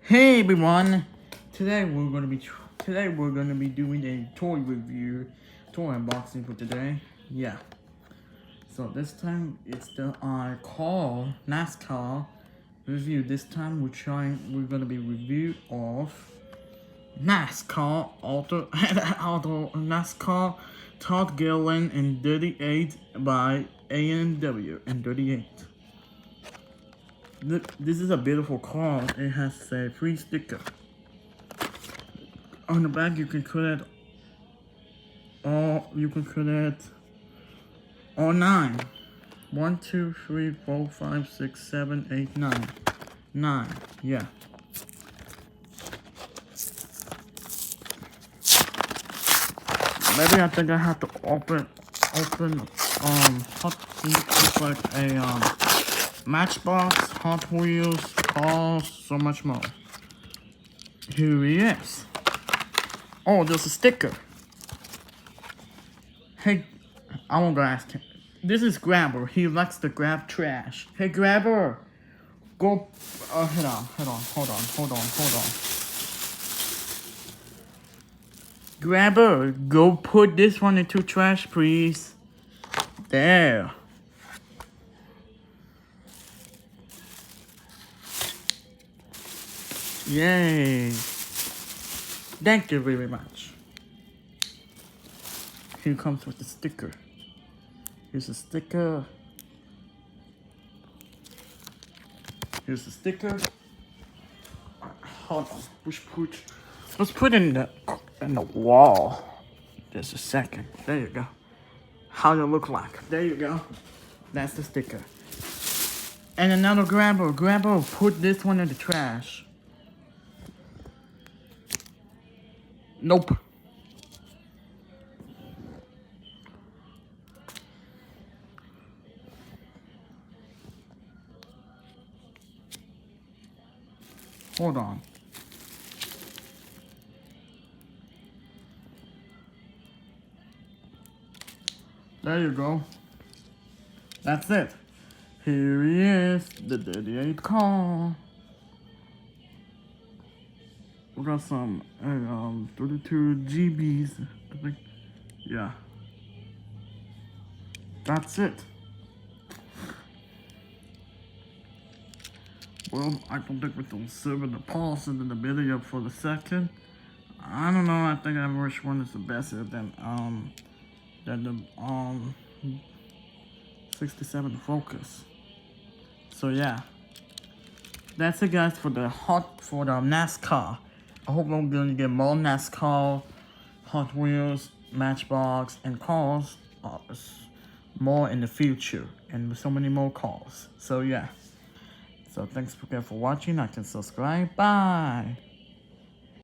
Hey everyone! Today we're gonna be doing a toy review, toy unboxing for today. Yeah. So this time it's the car NASCAR review. This time we're gonna be review of NASCAR NASCAR Todd Gillen and 38 by A&W and 38. This is a beautiful car. It has a free sticker. On the back you can collect all 9. 1, 2, 3, 4, 5, 6, 7, 8, 9. 9, yeah. Maybe I think I have to open it's like a Matchbox, Hot Wheels, cars, so much more. Here he is. Oh, there's a sticker. Hey, I won't go ask him. This is Grabber. He likes to grab trash. Hey, Grabber, go. Hold on. Grabber, go put this one into trash, please. There. Yay. Thank you very much. Here comes with the sticker. Here's a sticker. Here's the sticker. Hold on. Let's put it in the wall. Just a second. There you go. How it look like? There you go. That's the sticker. And another Grabber. Grabber, put this one in the trash. Nope. Hold on. There you go. That's it. Here he is, the 38 car. We got some 32 GBs, I think. Yeah. That's it. Well, I don't think we're gonna serve the pulse in the video for the second. I don't know. I think which one is the best than the 67 Focus. So yeah, that's it, guys, for the NASCAR. I hope I'm gonna get more NASCAR, Hot Wheels, Matchbox, and cars. More in the future, and so many more cars. So yeah. So thanks again for watching. I can subscribe. Bye.